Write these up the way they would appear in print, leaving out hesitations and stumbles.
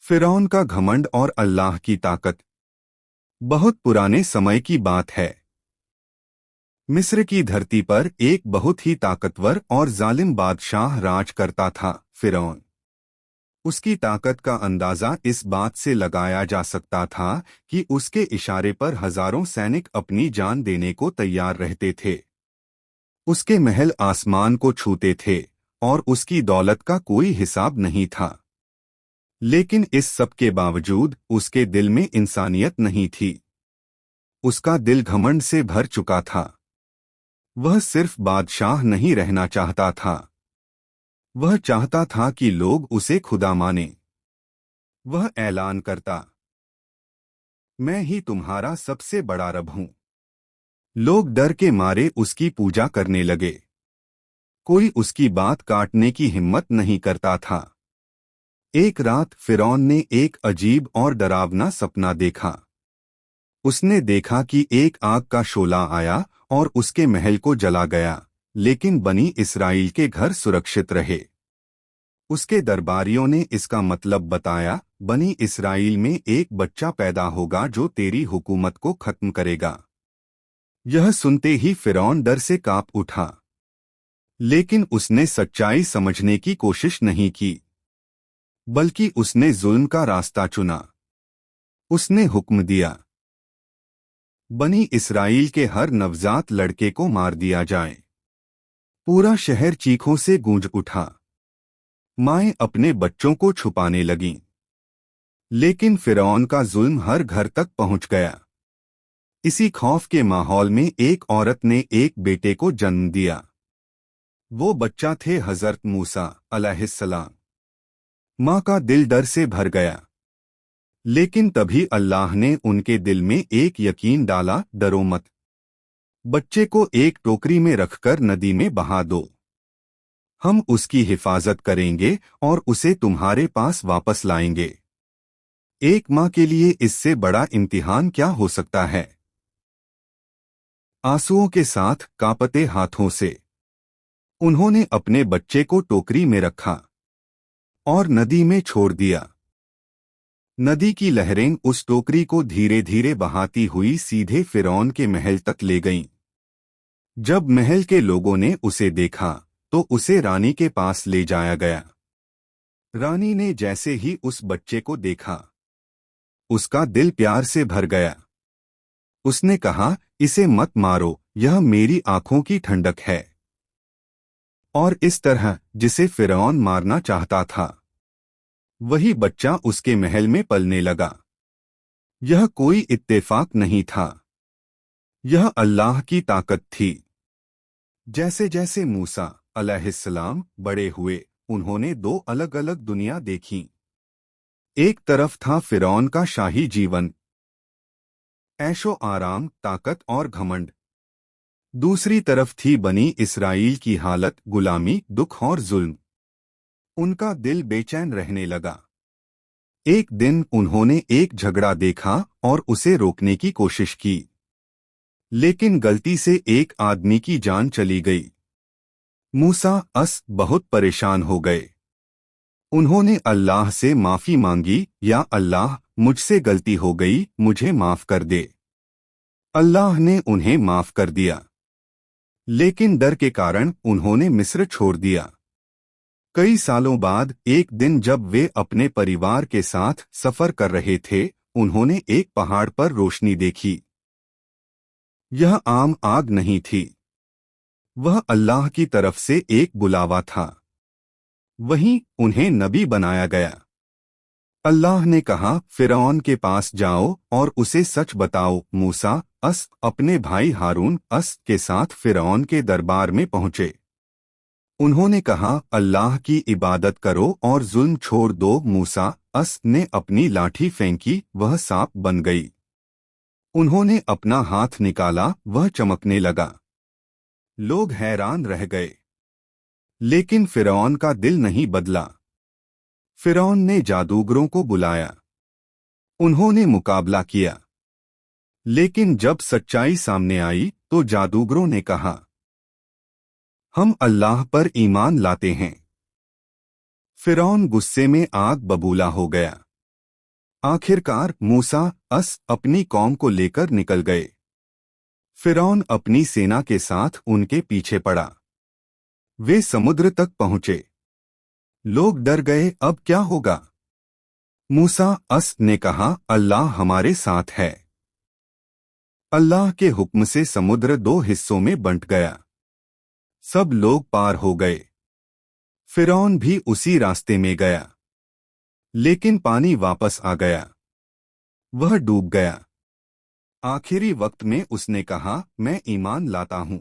फिरौन का घमंड और अल्लाह की ताकत। बहुत पुराने समय की बात है। मिस्र की धरती पर एक बहुत ही ताकतवर और जालिम बादशाह राज करता था, फिरौन। उसकी ताकत का अंदाजा इस बात से लगाया जा सकता था कि उसके इशारे पर हजारों सैनिक अपनी जान देने को तैयार रहते थे। उसके महल आसमान को छूते थे और उसकी दौलत का कोई हिसाब नहीं था। लेकिन इस सब के बावजूद उसके दिल में इंसानियत नहीं थी। उसका दिल घमंड से भर चुका था। वह सिर्फ बादशाह नहीं रहना चाहता था, वह चाहता था कि लोग उसे खुदा माने। वह ऐलान करता, मैं ही तुम्हारा सबसे बड़ा रब हूं। लोग डर के मारे उसकी पूजा करने लगे। कोई उसकी बात काटने की हिम्मत नहीं करता था। एक रात फिरौन ने एक अजीब और डरावना सपना देखा। उसने देखा कि एक आग का शोला आया और उसके महल को जला गया, लेकिन बनी इस्राएल के घर सुरक्षित रहे। उसके दरबारियों ने इसका मतलब बताया, बनी इस्राएल में एक बच्चा पैदा होगा जो तेरी हुकूमत को खत्म करेगा। यह सुनते ही फिरौन डर से कांप उठा, लेकिन उसने सच्चाई समझने की कोशिश नहीं की, बल्कि उसने जुल्म का रास्ता चुना। उसने हुक्म दिया, बनी इस्राएल के हर नवजात लड़के को मार दिया जाए। पूरा शहर चीखों से गूंज उठा। माएं अपने बच्चों को छुपाने लगीं। लेकिन फिरौन का जुल्म हर घर तक पहुंच गया। इसी खौफ के माहौल में एक औरत ने एक बेटे को जन्म दिया। वो बच्चा थे हजरत मूसा अलैहिस्सलाम। मां का दिल डर से भर गया। लेकिन तभी अल्लाह ने उनके दिल में एक यकीन डाला, डरो मत। बच्चे को एक टोकरी में रखकर नदी में बहा दो। हम उसकी हिफाजत करेंगे और उसे तुम्हारे पास वापस लाएंगे। एक मां के लिए इससे बड़ा इम्तिहान क्या हो सकता है। आंसुओं के साथ कांपते हाथों से उन्होंने अपने बच्चे को टोकरी में रखा और नदी में छोड़ दिया। नदी की लहरें उस टोकरी को धीरे धीरे बहाती हुई सीधे फिरौन के महल तक ले गईं। जब महल के लोगों ने उसे देखा तो उसे रानी के पास ले जाया गया। रानी ने जैसे ही उस बच्चे को देखा, उसका दिल प्यार से भर गया। उसने कहा, इसे मत मारो, यह मेरी आंखों की ठंडक है। और इस तरह जिसे फिरौन मारना चाहता था, वही बच्चा उसके महल में पलने लगा। यह कोई इत्तेफाक नहीं था, यह अल्लाह की ताकत थी। जैसे जैसे मूसा अलैहिस्सलाम बड़े हुए, उन्होंने दो अलग अलग दुनिया देखीं। एक तरफ था फिरौन का शाही जीवन, ऐशो आराम, ताकत और घमंड। दूसरी तरफ थी बनी इस्राएल की हालत, गुलामी, दुख और जुल्म। उनका दिल बेचैन रहने लगा। एक दिन उन्होंने एक झगड़ा देखा और उसे रोकने की कोशिश की, लेकिन गलती से एक आदमी की जान चली गई। मूसा बहुत परेशान हो गए। उन्होंने अल्लाह से माफी मांगी, या अल्लाह, मुझसे गलती हो गई, मुझे माफ कर दे। अल्लाह ने उन्हें माफ कर दिया, लेकिन डर के कारण उन्होंने मिस्र छोड़ दिया। कई सालों बाद एक दिन जब वे अपने परिवार के साथ सफर कर रहे थे, उन्होंने एक पहाड़ पर रोशनी देखी। यह आम आग नहीं थी, वह अल्लाह की तरफ से एक बुलावा था। वहीं उन्हें नबी बनाया गया। अल्लाह ने कहा, फिरौन के पास जाओ और उसे सच बताओ। मूसा अपने भाई हारून के साथ फिरौन के दरबार में पहुंचे। उन्होंने कहा, अल्लाह की इबादत करो और जुल्म छोड़ दो। मूसा ने अपनी लाठी फेंकी, वह सांप बन गई। उन्होंने अपना हाथ निकाला, वह चमकने लगा। लोग हैरान रह गए, लेकिन फिरौन का दिल नहीं बदला। फिरौन ने जादूगरों को बुलाया। उन्होंने मुकाबला किया, लेकिन जब सच्चाई सामने आई तो जादूगरों ने कहा, हम अल्लाह पर ईमान लाते हैं। फिरौन गुस्से में आग बबूला हो गया। आखिरकार मूसा अपनी कौम को लेकर निकल गए। फिरौन अपनी सेना के साथ उनके पीछे पड़ा। वे समुद्र तक पहुंचे। लोग डर गए, अब क्या होगा? मूसा ने कहा, अल्लाह हमारे साथ है। अल्लाह के हुक्म से समुद्र 2 हिस्सों में बंट गया। सब लोग पार हो गए। फिरौन भी उसी रास्ते में गया, लेकिन पानी वापस आ गया। वह डूब गया। आखिरी वक्त में उसने कहा, मैं ईमान लाता हूं।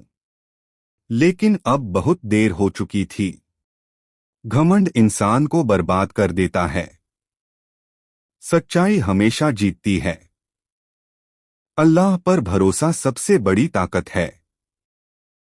लेकिन अब बहुत देर हो चुकी थी। घमंड इंसान को बर्बाद कर देता है। सच्चाई हमेशा जीतती है। अल्लाह पर भरोसा सबसे बड़ी ताकत है।